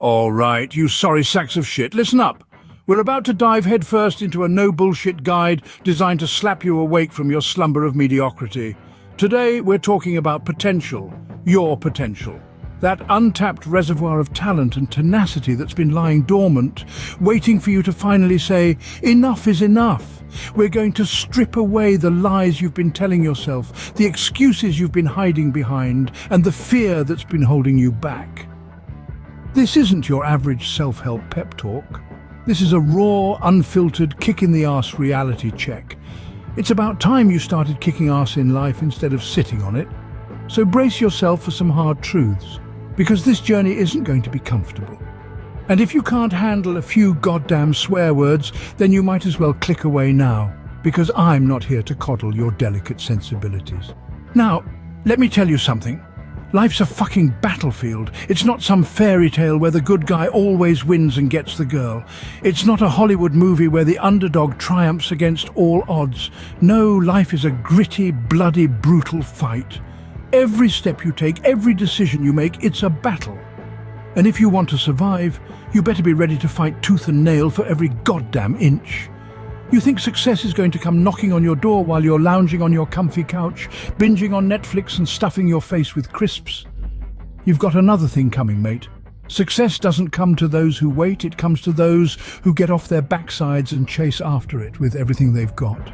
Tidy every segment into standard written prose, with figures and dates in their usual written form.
All right, you sorry sacks of shit, listen up. We're about to dive headfirst into a no-bullshit guide designed to slap you awake from your slumber of mediocrity. Today, we're talking about potential, your potential. That untapped reservoir of talent and tenacity that's been lying dormant, waiting for you to finally say, enough is enough. We're going to strip away the lies you've been telling yourself, the excuses you've been hiding behind, and the fear that's been holding you back. This isn't your average self-help pep talk. This is a raw, unfiltered, kick-in-the-arse reality check. It's about time you started kicking ass in life instead of sitting on it. So brace yourself for some hard truths, because this journey isn't going to be comfortable. And if you can't handle a few goddamn swear words, then you might as well click away now, because I'm not here to coddle your delicate sensibilities. Now, let me tell you something. Life's a fucking battlefield. It's not some fairy tale where the good guy always wins and gets the girl. It's not a Hollywood movie where the underdog triumphs against all odds. No, life is a gritty, bloody, brutal fight. Every step you take, every decision you make, it's a battle. And if you want to survive, you better be ready to fight tooth and nail for every goddamn inch. You think success is going to come knocking on your door while you're lounging on your comfy couch, binging on Netflix and stuffing your face with crisps? You've got another thing coming, mate. Success doesn't come to those who wait, it comes to those who get off their backsides and chase after it with everything they've got.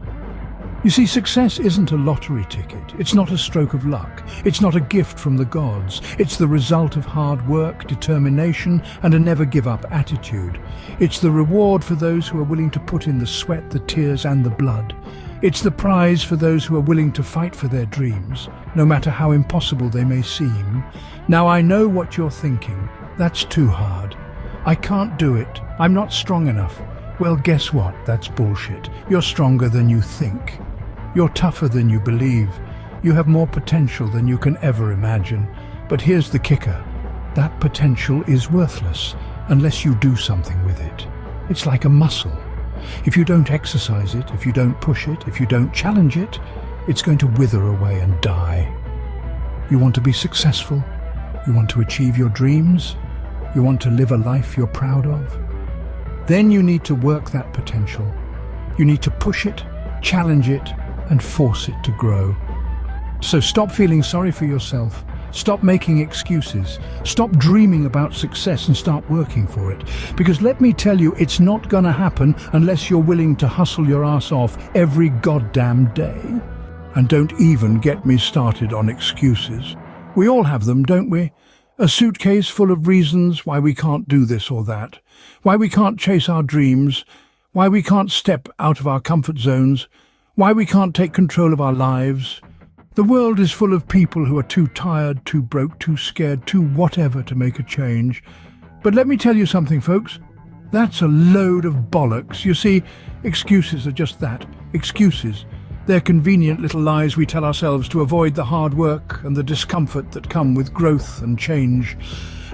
You see, success isn't a lottery ticket. It's not a stroke of luck. It's not a gift from the gods. It's the result of hard work, determination, and a never-give-up attitude. It's the reward for those who are willing to put in the sweat, the tears, and the blood. It's the prize for those who are willing to fight for their dreams, no matter how impossible they may seem. Now, I know what you're thinking. That's too hard. I can't do it. I'm not strong enough. Well, guess what? That's bullshit. You're stronger than you think. You're tougher than you believe. You have more potential than you can ever imagine. But here's the kicker. That potential is worthless unless you do something with it. It's like a muscle. If you don't exercise it, if you don't push it, if you don't challenge it, it's going to wither away and die. You want to be successful? You want to achieve your dreams? You want to live a life you're proud of? Then you need to work that potential. You need to push it, challenge it, and force it to grow. So stop feeling sorry for yourself. Stop making excuses. Stop dreaming about success and start working for it. Because let me tell you, it's not gonna happen unless you're willing to hustle your ass off every goddamn day. And don't even get me started on excuses. We all have them, don't we? A suitcase full of reasons why we can't do this or that, why we can't chase our dreams, why we can't step out of our comfort zones, why we can't take control of our lives. The world is full of people who are too tired, too broke, too scared, too whatever to make a change. But let me tell you something, folks. That's a load of bollocks. You see, excuses are just that, excuses. They're convenient little lies we tell ourselves to avoid the hard work and the discomfort that come with growth and change.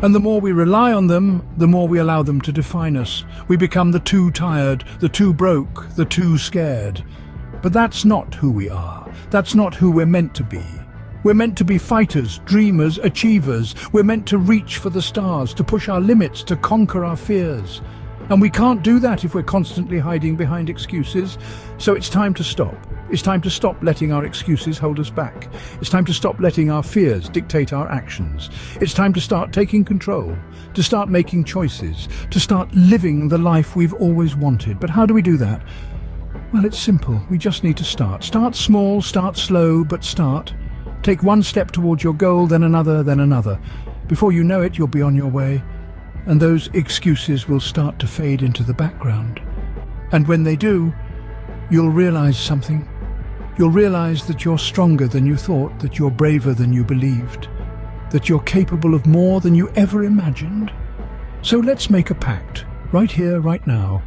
And the more we rely on them, the more we allow them to define us. We become the too tired, the too broke, the too scared. But that's not who we are. That's not who we're meant to be. We're meant to be fighters, dreamers, achievers. We're meant to reach for the stars, to push our limits, to conquer our fears. And we can't do that if we're constantly hiding behind excuses. So it's time to stop. It's time to stop letting our excuses hold us back. It's time to stop letting our fears dictate our actions. It's time to start taking control, to start making choices, to start living the life we've always wanted. But how do we do that? Well, it's simple. We just need to start. Start small, start slow, but start. Take one step towards your goal, then another, then another. Before you know it, you'll be on your way, and those excuses will start to fade into the background. And when they do, you'll realize something. You'll realize that you're stronger than you thought, that you're braver than you believed, that you're capable of more than you ever imagined. So let's make a pact, right here, right now.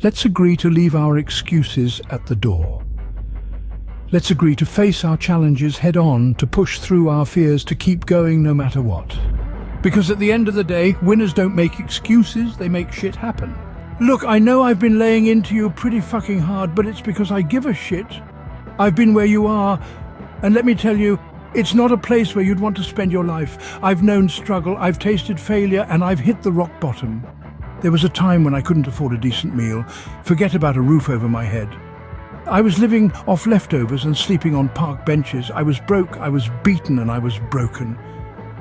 Let's agree to leave our excuses at the door. Let's agree to face our challenges head on, to push through our fears, to keep going no matter what. Because at the end of the day, winners don't make excuses, they make shit happen. Look, I know I've been laying into you pretty fucking hard, but it's because I give a shit. I've been where you are, and let me tell you, It's not a place where you'd want to spend your life. I've known struggle, I've tasted failure, and I've hit the rock bottom. There was a time when I couldn't afford a decent meal, forget about a roof over my head. I was living off leftovers and sleeping on park benches. I was broke, I was beaten, and I was broken.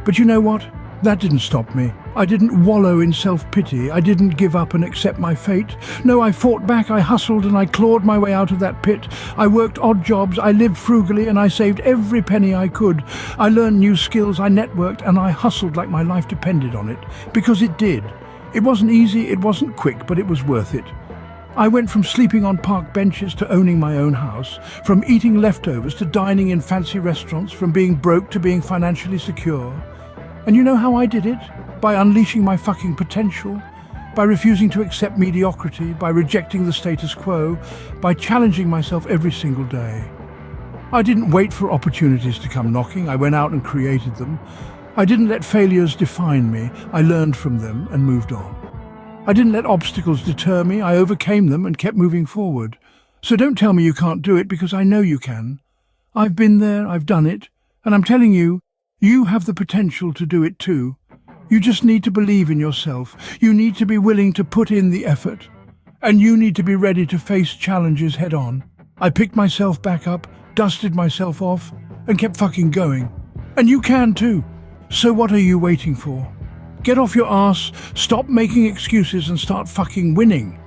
But you know what? That didn't stop me. I didn't wallow in self-pity. I didn't give up and accept my fate. No, I fought back, I hustled, and I clawed my way out of that pit. I worked odd jobs, I lived frugally, and I saved every penny I could. I learned new skills, I networked, and I hustled like my life depended on it. Because it did. It wasn't easy, it wasn't quick, but it was worth it. I went from sleeping on park benches to owning my own house, from eating leftovers to dining in fancy restaurants, from being broke to being financially secure. And you know how I did it? By unleashing my fucking potential, by refusing to accept mediocrity, by rejecting the status quo, by challenging myself every single day. I didn't wait for opportunities to come knocking, I went out and created them. I didn't let failures define me, I learned from them and moved on. I didn't let obstacles deter me, I overcame them and kept moving forward. So don't tell me you can't do it, because I know you can. I've been there, I've done it, and I'm telling you, you have the potential to do it too. You just need to believe in yourself. You need to be willing to put in the effort. And you need to be ready to face challenges head on. I picked myself back up, dusted myself off, and kept fucking going. And you can too. So what are you waiting for? Get off your ass, stop making excuses and start fucking winning.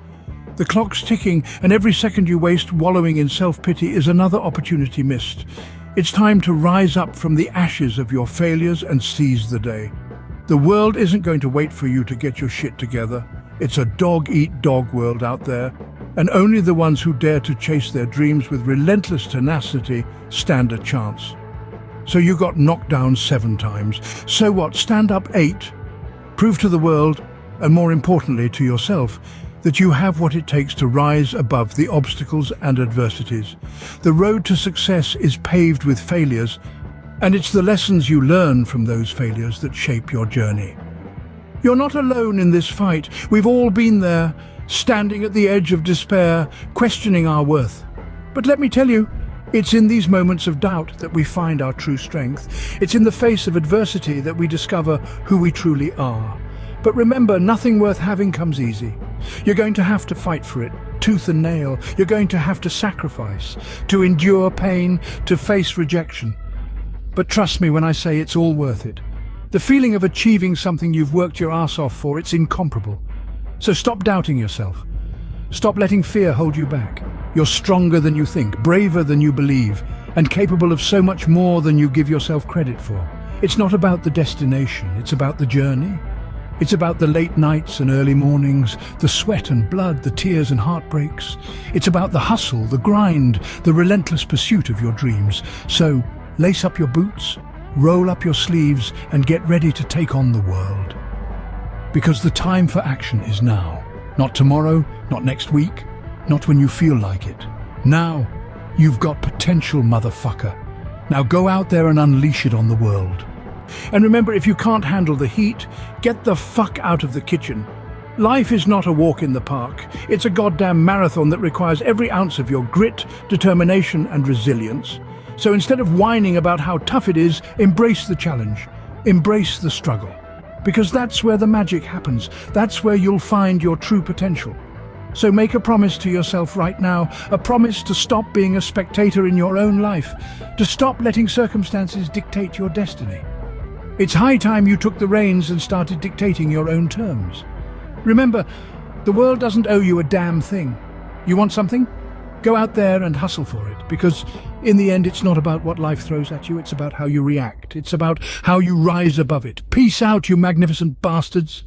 The clock's ticking, and every second you waste wallowing in self-pity is another opportunity missed. It's time to rise up from the ashes of your failures and seize the day. The world isn't going to wait for you to get your shit together. It's a dog-eat-dog world out there, and only the ones who dare to chase their dreams with relentless tenacity stand a chance. So you got knocked down 7 times. So what? Stand up 8. Prove to the world, and more importantly to yourself, that you have what it takes to rise above the obstacles and adversities. The road to success is paved with failures, and it's the lessons you learn from those failures that shape your journey. You're not alone in this fight. We've all been there, standing at the edge of despair, questioning our worth. But let me tell you, it's in these moments of doubt that we find our true strength. It's in the face of adversity that we discover who we truly are. But remember, nothing worth having comes easy. You're going to have to fight for it, tooth and nail. You're going to have to sacrifice, to endure pain, to face rejection. But trust me when I say it's all worth it. The feeling of achieving something you've worked your ass off for, it's incomparable. So stop doubting yourself. Stop letting fear hold you back. You're stronger than you think, braver than you believe, and capable of so much more than you give yourself credit for. It's not about the destination, it's about the journey. It's about the late nights and early mornings, the sweat and blood, the tears and heartbreaks. It's about the hustle, the grind, the relentless pursuit of your dreams. So lace up your boots, roll up your sleeves, and get ready to take on the world. Because the time for action is now. Not tomorrow, not next week, not when you feel like it. Now, you've got potential, motherfucker. Now go out there and unleash it on the world. And remember, if you can't handle the heat, get the fuck out of the kitchen. Life is not a walk in the park. It's a goddamn marathon that requires every ounce of your grit, determination, and resilience. So instead of whining about how tough it is, embrace the challenge. Embrace the struggle. Because that's where the magic happens. That's where you'll find your true potential. So make a promise to yourself right now, a promise to stop being a spectator in your own life, to stop letting circumstances dictate your destiny. It's high time you took the reins and started dictating your own terms. Remember, the world doesn't owe you a damn thing. You want something? Go out there and hustle for it, because in the end it's not about what life throws at you, it's about how you react. It's about how you rise above it. Peace out, you magnificent bastards.